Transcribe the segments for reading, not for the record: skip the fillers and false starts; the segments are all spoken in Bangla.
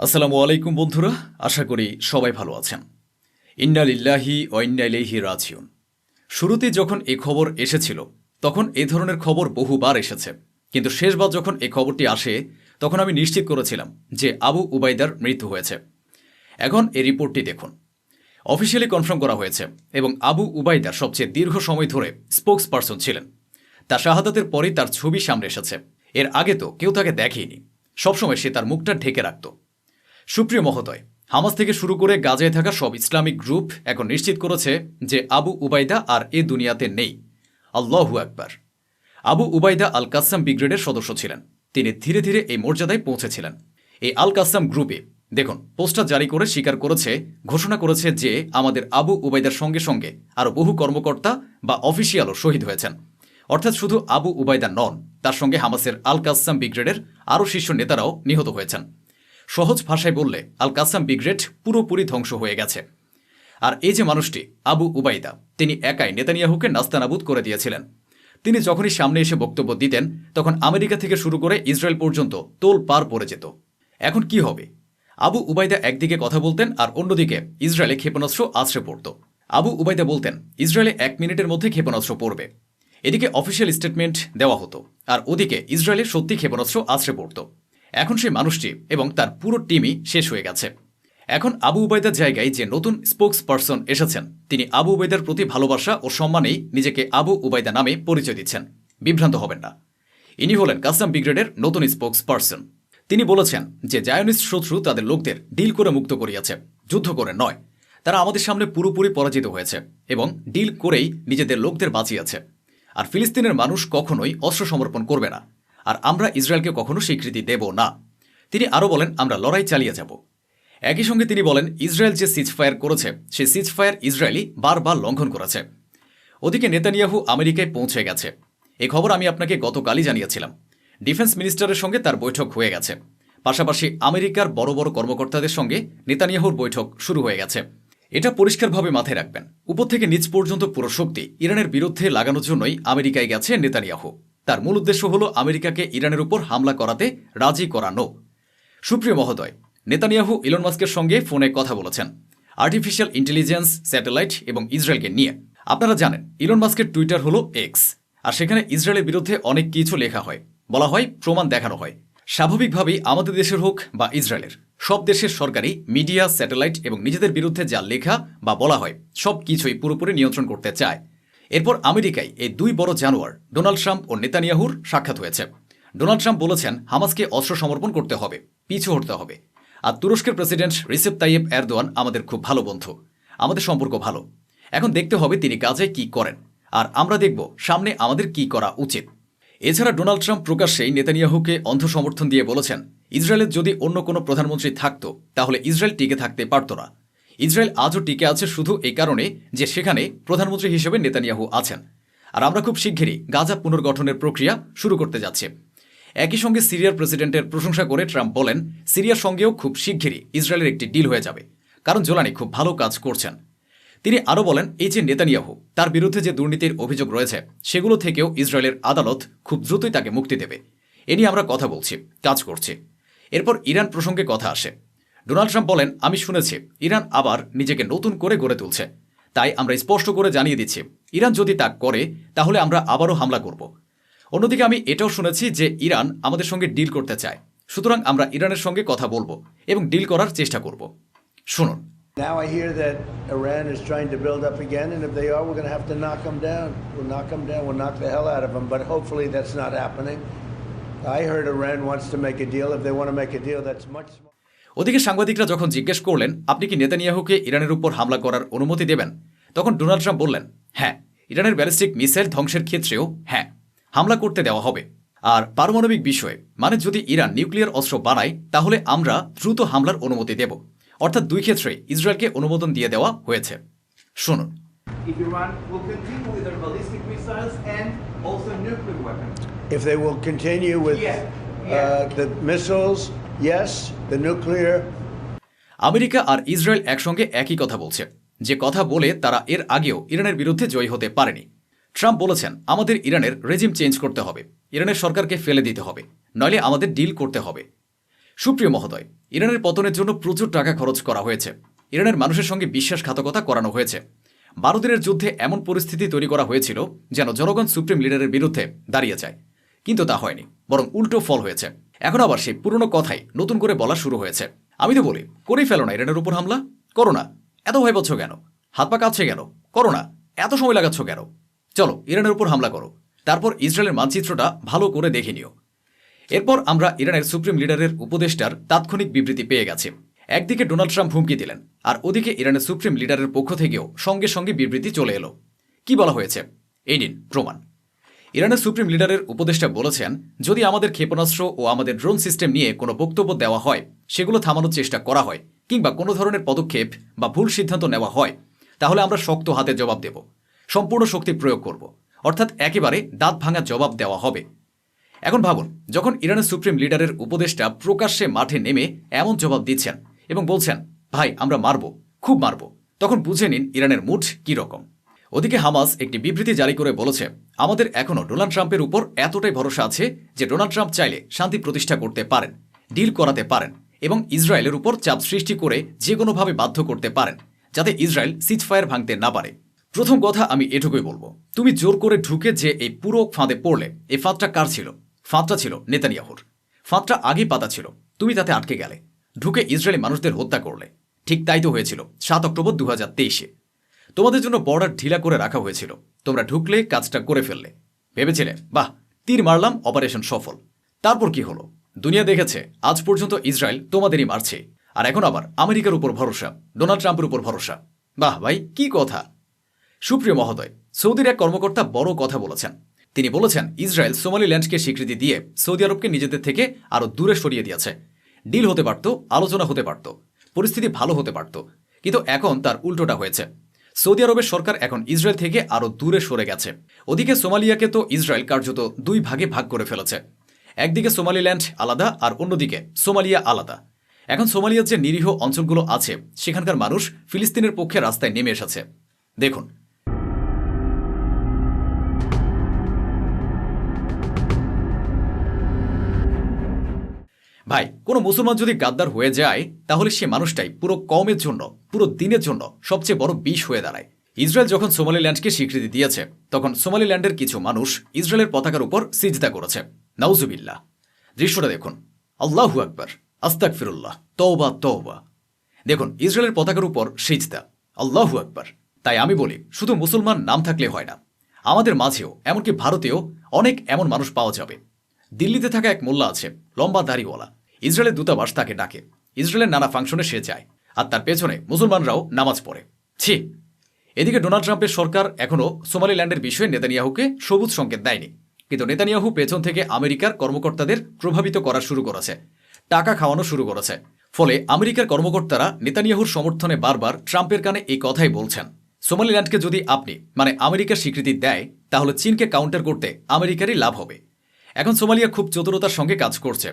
আসসালামু আলাইকুম বন্ধুরা, আশা করি সবাই ভালো আছেন। ইন্না লিল্লাহি ওয়া ইন্না ইলাইহি রাজিউন। শুরুতে যখন এই খবর এসেছিল তখন এই ধরনের খবর বহুবার এসেছে, কিন্তু শেষবার যখন এই খবরটি আসে তখন আমি নিশ্চিত করেছিলাম যে আবু উবাইদার মৃত্যু হয়েছে। এখন এই রিপোর্টটি দেখুন, অফিসিয়ালি কনফার্ম করা হয়েছে এবং আবু উবাইদা সবচেয়ে দীর্ঘ সময় ধরে স্পোকস পারসন ছিলেন। তার শাহাদাতের পরই তার ছবি সামনে এসেছে। এর আগে তো কেউ তাকে দেখেনি, সবসময় সে তার মুখটা ঢেকে রাখত। সুপ্রিয় মহোদয়, হামাস থেকে শুরু করে গাজায় থাকা সব ইসলামিক গ্রুপ এখন নিশ্চিত করেছে যে আবু উবাইদা আর এ দুনিয়াতে নেই। আল্লাহু আকবার। আবু উবাইদা আল কাসসাম ব্রিগেডের সদস্য ছিলেন। তিনি ধীরে ধীরে এই মর্যাদায় পৌঁছেছিলেন। এই আল কাসসাম গ্রুপে দেখুন পোস্টার জারি করে স্বীকার করেছে, ঘোষণা করেছে যে আমাদের আবু উবাইদার সঙ্গে সঙ্গে আরও বহু কর্মকর্তা বা অফিসিয়ালও শহীদ হয়েছেন। অর্থাৎ শুধু আবু উবাইদা নন, তার সঙ্গে হামাসের আল কাসসাম ব্রিগেডের আরও শীর্ষ নেতারাও নিহত হয়েছেন। সহজ ভাষায় বললে আল কাসসাম ব্রিগেড পুরোপুরি ধ্বংস হয়ে গেছে। আর এই যে মানুষটি আবু উবাইদা, তিনি একাই নেতানিয়াহুকে নাস্তানাবুদ করে দিয়েছিলেন। তিনি যখনই সামনে এসে বক্তব্য দিতেন তখন আমেরিকা থেকে শুরু করে ইসরায়েল পর্যন্ত তোল পার পড়ে যেত। এখন কি হবে? আবু উবাইদা একদিকে কথা বলতেন আর অন্যদিকে ইসরায়েলে ক্ষেপণাস্ত্র আছড়ে পড়ত। আবু উবাইদা বলতেন ইসরায়েলে 1 মিনিটের মধ্যে ক্ষেপণাস্ত্র পড়বে। এদিকে অফিসিয়াল স্টেটমেন্ট দেওয়া হতো আর ওদিকে ইসরায়েলে সত্যি ক্ষেপণাস্ত্র আছড়ে পড়ত। এখন সেই মানুষটি এবং তার পুরো টিমই শেষ হয়ে গেছে। এখন আবু উবাইদার জায়গায় যে নতুন স্পোকস পারসন এসেছেন, তিনি আবু উবাইদার প্রতি ভালোবাসা ও সম্মানেই নিজেকে আবু উবাইদা নামে পরিচয় দিচ্ছেন। বিভ্রান্ত হবেন না, ইনি হলেন কাসসাম ব্রিগেডের নতুন স্পোকস পারসন। তিনি বলেছেন যে জায়নিস্ট শত্রু তাদের লোকদের ডিল করে মুক্ত করিয়াছে, যুদ্ধ করে নয়। তারা আমাদের সামনে পুরোপুরি পরাজিত হয়েছে এবং ডিল করেই নিজেদের লোকদের বাঁচিয়েছে। আর ফিলিস্তিনের মানুষ কখনোই অস্ত্র সমর্পণ করবে না, আর আমরা ইসরায়েলকে কখনো স্বীকৃতি দেব না। তিনি আরও বলেন আমরা লড়াই চালিয়ে যাব। একই সঙ্গে তিনি বলেন ইসরায়েল যে সিজফায়ার করেছে সেই সিজফায়ার ইসরায়েলি বারবার লঙ্ঘন করেছে। ওদিকে নেতানিয়াহু আমেরিকায় পৌঁছে গেছে। এই খবর আমি আপনাকে গতকালই জানিয়েছিলাম। ডিফেন্স মিনিস্টারের সঙ্গে তার বৈঠক হয়ে গেছে। পাশাপাশি আমেরিকার বড় বড় কর্মকর্তাদের সঙ্গে নেতানিয়াহুর বৈঠক শুরু হয়ে গেছে। এটা পরিষ্কারভাবে মাথায় রাখবেন, উপর থেকে নিচ পর্যন্ত পুরো শক্তি ইরানের বিরুদ্ধে লাগানোর জন্যই আমেরিকায় গেছে নেতানিয়াহু। তার মূল উদ্দেশ্য হল আমেরিকাকে ইরানের উপর হামলা করাতে রাজি করানো। সুপ্রিয় মহোদয়, নেতানিয়াহু ইলন মাস্কের সঙ্গে ফোনে কথা বলেছেন আর্টিফিশিয়াল ইন্টেলিজেন্স, স্যাটেলাইট এবং ইসরায়েলকে নিয়ে। আপনারা জানেন ইলন মাস্কের টুইটার হলো এক্স, আর সেখানে ইসরায়েলের বিরুদ্ধে অনেক কিছু লেখা হয়, বলা হয়, প্রমাণ দেখানো হয়। স্বাভাবিকভাবেই আমাদের দেশের হোক বা ইসরায়েলের, সব দেশের সরকারি মিডিয়া, স্যাটেলাইট এবং নিজেদের বিরুদ্ধে যা লেখা বা বলা হয় সব কিছুই পুরোপুরি নিয়ন্ত্রণ করতে চায়। এরপর আমেরিকায় এই দুই বড় জানোয়ার ডোনাল্ড ট্রাম্প ও নেতানিয়াহুর সাক্ষাৎ হয়েছে। ডোনাল্ড ট্রাম্প বলেছেন হামাসকে অস্ত্র সমর্পণ করতে হবে, পিছু হটতে হবে। আর তুরস্কের প্রেসিডেন্ট রিসেপ তাইয়েব এরদোয়ান আমাদের খুব ভালো বন্ধু, আমাদের সম্পর্ক ভালো। এখন দেখতে হবে তিনি গাজায় কি করেন, আর আমরা দেখব সামনে আমাদের কি করা উচিত। এছাড়া ডোনাল্ড ট্রাম্প প্রকাশ্যেই নেতানিয়াহুকে অন্ধ সমর্থন দিয়ে বলেছেন ইসরায়েলের যদি অন্য কোনো প্রধানমন্ত্রী থাকতো তাহলে ইসরায়েল টিকে থাকতে পারত না। ইসরায়েল আজও টিকে আছে শুধু এই কারণে যে সেখানে প্রধানমন্ত্রী হিসেবে নেতানিয়াহু আছেন। আর আমরা খুব শিগগিরই গাজা পুনর্গঠনের প্রক্রিয়া শুরু করতে যাচ্ছি। একই সঙ্গে সিরিয়ার প্রেসিডেন্টের প্রশংসা করে ট্রাম্প বলেন সিরিয়ার সঙ্গেও খুব শিগগিরই ইসরায়েলের একটি ডিল হয়ে যাবে, কারণ জোলানি খুব ভালো কাজ করছেন। তিনি আরও বলেন এই যে নেতানিয়াহু, তার বিরুদ্ধে যে দুর্নীতির অভিযোগ রয়েছে সেগুলো থেকেও ইসরায়েলের আদালত খুব দ্রুতই তাকে মুক্তি দেবে। এ নিয়ে আমরা কথা বলছি, কাজ করছি। এরপর ইরান প্রসঙ্গে কথা আসে। ডোনাল্ড ট্রাম্প বলেন আমি শুনেছি ইরান আবার নিজেকে নতুন করে গড়ে তুলছে, তাই আমরা স্পষ্ট করে জানিয়ে দিচ্ছি ইরান যদি তা করে তাহলে আমরা আবারও হামলা করব। অন্যদিকে আমি এটাও শুনেছি যে ইরান আমাদের সঙ্গে ডিল করতে চায়, সুতরাং আমরা ইরানের সঙ্গে কথা বলবো এবং ডিল করার চেষ্টা করব। শুনুন। Now I hear that Iran is trying to build up again, and if they are, we're going to have to knock them down. We'll knock them down. We'll knock the hell out of them, but hopefully that's not happening. I heard Iran wants to make a deal. If they want to make a deal, that's much smaller. ওদিকে সাংবাদিকরা যখন জিজ্ঞেস করলেন আপনি কি নেতানিয়াহুকে ইরানের উপর হামলা করার অনুমতি দেবেন, তখন ডোনাল্ড ট্রাম্প বললেন হ্যাঁ, ইরানের ব্যালিস্টিক মিসাইল ধ্বংসের ক্ষেত্রেও হ্যাঁ, হামলা করতে দেওয়া হবে। আর পারমাণবিক বিষয়ে মানে যদি ইরান নিউক্লিয়ার অস্ত্র বানায় তাহলে আমরা দ্রুত হামলার অনুমতি দেব। অর্থাৎ দুই ক্ষেত্রে ইসরায়েলকে অনুমোদন দিয়ে দেওয়া হয়েছে। শুনুন। If they will continue with the missiles, yes, the nuclear. America আর ইসরায়েল একসঙ্গে একই কথা বলছে, যে কথা বলে তারা এর আগেও ইরানের বিরুদ্ধে জয়ী হতে পারেনি। ট্রাম্প বলেছেন আমাদের ইরানের রেজিম চেঞ্জ করতে হবে, ইরানের সরকারকে ফেলে দিতে হবে, নইলে আমাদের ডিল করতে হবে। সুপ্রিয় মহোদয়, ইরানের পতনের জন্য প্রচুর টাকা খরচ করা হয়েছে। ইরানের মানুষের সঙ্গে বিশ্বাসঘাতকতা করানো হয়েছে। 12 দিনের যুদ্ধে এমন পরিস্থিতি তৈরি করা হয়েছিল যেন জনগণ সুপ্রিম লিডারের বিরুদ্ধে দাঁড়িয়ে যায়, কিন্তু তা হয়নি, বরং উল্টো ফল হয়েছে। এখন আবার সেই পুরনো কথাই নতুন করে বলা শুরু হয়েছে। আমি তো বলি, করেই ফেলো না ইরানের উপর হামলা, করো না। এত ভয় পাচ্ছ কেন? হাত পা কাঁপছে কেন? করো না। এত সময় লাগাচ্ছ কেন? চলো ইরানের উপর হামলা করো, তারপর ইসরায়েলের মানচিত্রটা ভালো করে দেখে নিও। এরপর আমরা ইরানের সুপ্রিম লিডারের উপদেষ্টার তাৎক্ষণিক বিবৃতি পেয়ে গেছি। একদিকে ডোনাল্ড ট্রাম্প হুমকি দিলেন, আর ওদিকে ইরানের সুপ্রিম লিডারের পক্ষ থেকেও সঙ্গে সঙ্গে বিবৃতি চলে এলো। কি বলা হয়েছে? এই নিন প্রমাণ। ইরানের সুপ্রিম লিডারের উপদেষ্টা বলেছেন, যদি আমাদের ক্ষেপণাস্ত্র ও আমাদের ড্রোন সিস্টেম নিয়ে কোনো বক্তব্য দেওয়া হয়, সেগুলো থামানোর চেষ্টা করা হয়, কিংবা কোনো ধরনের পদক্ষেপ বা ভুল সিদ্ধান্ত নেওয়া হয়, তাহলে আমরা শক্ত হাতে জবাব দেব, সম্পূর্ণ শক্তি প্রয়োগ করব, অর্থাৎ একেবারে দাঁত ভাঙা জবাব দেওয়া হবে। এখন ভাবুন, যখন ইরানের সুপ্রিম লিডারের উপদেষ্টা প্রকাশ্যে মাঠে নেমে এমন জবাব দিচ্ছেন এবং বলছেন, ভাই আমরা মারব, খুব মারব, তখন বুঝে নিন ইরানের মুড কী রকম। ওদিকে হামাস একটি বিবৃতি জারি করে বলেছে, আমাদের এখনও ডোনাল্ড ট্রাম্পের উপর এতটাই ভরসা আছে যে ডোনাল্ড ট্রাম্প চাইলে শান্তি প্রতিষ্ঠা করতে পারেন, ডিল করাতে পারেন এবং ইসরায়েলের উপর চাপ সৃষ্টি করে যে কোনোভাবে বাধ্য করতে পারেন যাতে ইসরায়েল সিজফায়ার ভাঙতে না পারে। প্রথম কথা আমি এটুকুই বলবো, তুমি জোর করে ঢুকে যে এই পুরো ফাঁদে পড়লে, এই ফাঁদটা কার ছিল? ফাঁদটা ছিল নেতানিয়াহুর। ফাঁদটা আগেই পাতা ছিল, তুমি তাতে আটকে গেলে, ঢুকে ইসরায়েলি মানুষদের হত্যা করলে। ঠিক তাই তো হয়েছিল 7 অক্টোবর 2023-এ। তোমাদের জন্য বর্ডার ঢিলা করে রাখা হয়েছিল, তোমরা ঢুকলে কাজটা করে ফেললে, ভেবেছিলে বাহ তীর মারলাম, অপারেশন সফল। তারপর কি হলো? দুনিয়া দেখেছে আজ পর্যন্ত ইসরায়েল তোমাদেরই মারছে, আর এখন আবার আমেরিকার উপর ভরসা, ডোনাল্ড ট্রাম্পের উপর ভরসা। বাহ ভাই, কি কথা। সুপ্রিয় মহোদয়, সৌদির এক কর্মকর্তা বড় কথা বলেছেন। তিনি বলেছেন, ইসরায়েল সোমালিল্যান্ডকে স্বীকৃতি দিয়ে সৌদি আরবকে নিজেদের থেকে আরও দূরে সরিয়ে দিয়েছে। ডিল হতে পারত, আলোচনা হতে পারত, পরিস্থিতি ভালো হতে পারত, কিন্তু এখন তার উল্টোটা হয়েছে। সৌদি আরবের সরকার এখন ইসরায়েল থেকে আরও দূরে সরে গেছে। ওদিকে সোমালিয়াকে তো ইসরায়েল কার্যত 2 ভাগে ভাগ করে ফেলেছে। একদিকে সোমালিল্যান্ড আলাদা, আর অন্যদিকে সোমালিয়া আলাদা। এখন সোমালিয়ার যে নিরীহ অঞ্চলগুলো আছে, সেখানকার মানুষ ফিলিস্তিনের পক্ষে রাস্তায় নেমে এসেছে। দেখুন, ভাই, কোনো মুসলমান যদি গাদ্দার হয়ে যায়, তাহলে সে মানুষটাই পুরো কওমের জন্য, পুরো দিনের জন্য সবচেয়ে বড় বিষ হয়ে দাঁড়ায়। ইসরায়েল যখন সোমালিল্যান্ডকে স্বীকৃতি দিয়েছে, তখন সোমালিল্যান্ডের কিছু মানুষ ইসরায়েলের পতাকার উপর সিজদা করেছে। নাউজুবিল্লাহ। দৃশ্যটা দেখুন। আল্লাহু আকবার, আস্তাগফিরুল্লাহ, তওবা তওবা। দেখুন, ইসরায়েলের পতাকার উপর সিজদা, আল্লাহু আকবার। তাই আমি বলি, শুধু মুসলমান নাম থাকলে হয় না, আমাদের মাঝেও, এমনকি ভারতেও অনেক এমন মানুষ পাওয়া যাবে। দিল্লিতে থাকা এক মোল্লা আছে, লম্বা দাড়িওয়ালা। ইসরায়েলের দূতাবাস তাকে ডাকে, ইসরায়েলের নানা ফাংশনে সে যায়, আর তার পেছনে মুসলমানরাও নামাজ পড়ে। ছি! এদিকে ডোনাল্ড ট্রাম্পের সরকার এখনও সোমালিল্যান্ডের বিষয়ে নেতানিয়াহুকে সবুজ সংকেত দেয়নি, কিন্তু নেতানিয়াহু পেছন থেকে আমেরিকার কর্মকর্তাদের প্রভাবিত করা শুরু করেছে, টাকা খাওয়ানো শুরু করেছে। ফলে আমেরিকার কর্মকর্তারা নেতানিয়াহুর সমর্থনে বারবার ট্রাম্পের কানে এই কথাই বলছেন, সোমালিল্যান্ডকে যদি আপনি আমেরিকার স্বীকৃতি দেয়, তাহলে চীনকে কাউন্টার করতে আমেরিকারই লাভ হবে। এখন সোমালিয়া খুব চতুরতার সঙ্গে কাজ করছে।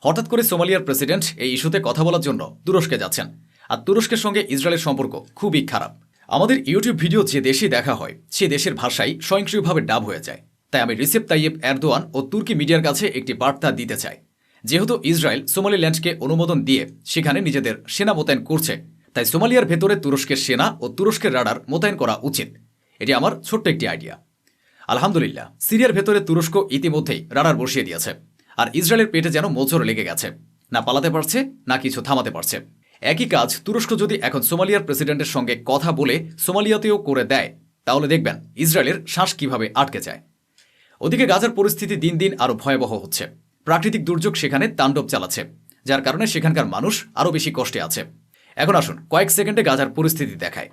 হঠাৎ করে সোমালিয়ার প্রেসিডেন্ট এই ইস্যুতে কথা বলার জন্য তুরস্কে যাচ্ছেন, আর তুরস্কের সঙ্গে ইসরায়েলের সম্পর্ক খুবই খারাপ। আমাদের ইউটিউব ভিডিও যে দেশে দেখা হয়, সে দেশের ভাষাই স্বয়ংক্রিয়ভাবে ডাব হয়ে যায়। তাই আমি রিসেপ তাইয়েব এরদোয়ান ও তুর্কি মিডিয়ার কাছে একটি বার্তা দিতে চাই। যেহেতু ইসরায়েল সোমালিল্যান্ডকে অনুমোদন দিয়ে সেখানে নিজেদের সেনা মোতায়েন করছে, তাই সোমালিয়ার ভেতরে তুরস্কের সেনা ও তুরস্কের রাডার মোতায়েন করা উচিত। এটি আমার ছোট্ট একটি আইডিয়া। আলহামদুলিল্লাহ, সিরিয়ার ভেতরে তুরস্ক ইতিমধ্যেই রাডার বসিয়ে দিয়েছে, আর ইসরায়েলের পেটে যেন মোচড় লেগে গেছে, না পালাতে পারছে না কিছু থামাতে পারছে। একই কাজ তুরস্ক যদি এখন সোমালিয়ার প্রেসিডেন্টের সঙ্গে কথা বলে সোমালিয়াতেও করে দেয়, তাহলে দেখবেন ইসরায়েলের শ্বাস কিভাবে আটকে যায়। ওদিকে গাজার পরিস্থিতি দিন দিন আরও ভয়াবহ হচ্ছে। প্রাকৃতিক দুর্যোগ সেখানে তাণ্ডব চালাচ্ছে, যার কারণে সেখানকার মানুষ আরও বেশি কষ্টে আছে। এখন আসুন কয়েক সেকেন্ডে গাজার পরিস্থিতি দেখায়।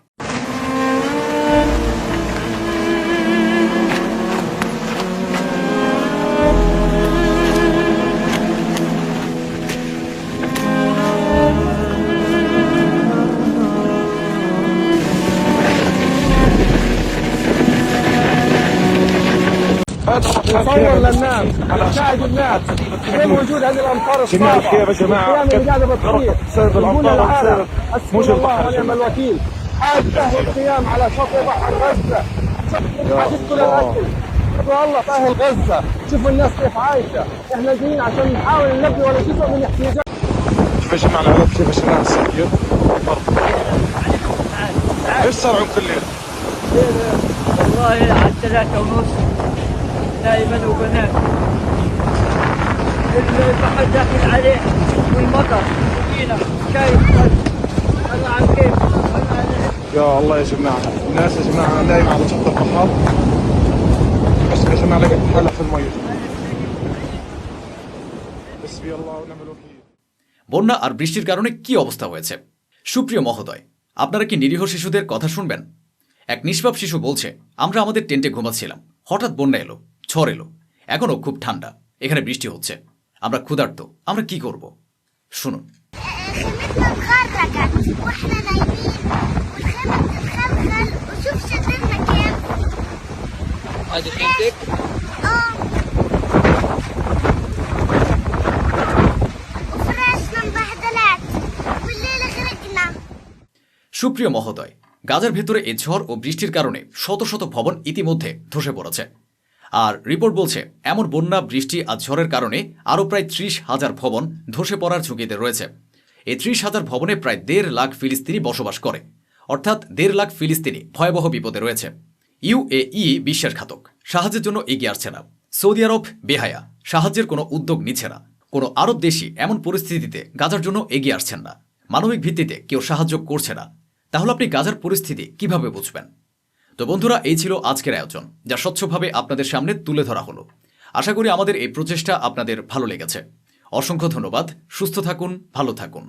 نصور للناس نساعد الناس غير وجود هذه الامطار الصعبه يا جماعه القيام اللي قاعده بتصير سبب يقول الامطار العالم مش حسبنا الله البحر. ونعم الوكيل. حاجه القيام على شاطئ بحر غزه، حاجتكم للاكل. شوفوا الله في اهل غزه، شوفوا الناس كيف عايشه. احنا جايين عشان نحاول نلبي ولا جزء من احتياجاتهم. بجمع العلب كيف عشان نسكر ايش صار عندكم الليل؟ والله على 3:30 دائما وبنات البحر داخل عليه والمطر وفينا شايف الله عن كيف يا الله يا جماعة الناس يا جماعة نايمة على شط البحر بس يا جماعة لقيت حالها في المي حسبي الله ونعم الوكيل বন্যা আর বৃষ্টির কারণে কি অবস্থা হয়েছে? সুপ্রিয় মহোদয়, আপনারা কি নিরীহ শিশুদের কথা শুনবেন? এক নিষ্পাপ শিশু বলছে, আমরা আমাদের টেন্টে ঘুমাচ্ছিলাম, হঠাৎ বন্যা এলো, ঝড় এলো, এখনও খুব ঠান্ডা, এখানে বৃষ্টি হচ্ছে, আমরা ক্ষুধার্ত, আমরা কি করব? শুনুন। خيمتنا اتخرجت واحنا نايمين والخيمة بتتخلخل وشوف شدلنا كيف. هذه خيمتك؟ اه وفراشنا مبهدلات والليل غرقنا. সুপ্রিয় মহোদয়, গাজার ভেতরে এই ঝড় ও বৃষ্টির কারণে শত শত ভবন ইতিমধ্যে ধসে পড়েছে। আর রিপোর্ট বলছে এমন বন্যা, বৃষ্টি আর ঝড়ের কারণে আরও প্রায় 30,000 ভবন ধসে পড়ার ঝুঁকিতে রয়েছে। এই 30,000 ভবনে প্রায় 1.5 লাখ ফিলিস্তিনি বসবাস করে, অর্থাৎ 1.5 লাখ ফিলিস্তিনি ভয়াবহ বিপদে রয়েছে। ইউএই বিশ্বাসঘাতক, সাহায্যের জন্য এগিয়ে আসছে না। সৌদি আরব বেহায়া, সাহায্যের কোনো উদ্যোগ নিচ্ছে না। কোনো আরব দেশই এমন পরিস্থিতিতে গাজার জন্য এগিয়ে আসছেন না। মানবিক ভিত্তিতে কেউ সাহায্য করছে না। তাহলে আপনি গাজার পরিস্থিতি কিভাবে বুঝবেন? তো বন্ধুরা, এই ছিল আজকের আয়োজন, যা স্বচ্ছভাবে আপনাদের সামনে তুলে ধরা হলো। আশা করি আমাদের এই প্রচেষ্টা আপনাদের ভালো লেগেছে। অসংখ্য ধন্যবাদ। সুস্থ থাকুন, ভালো থাকুন।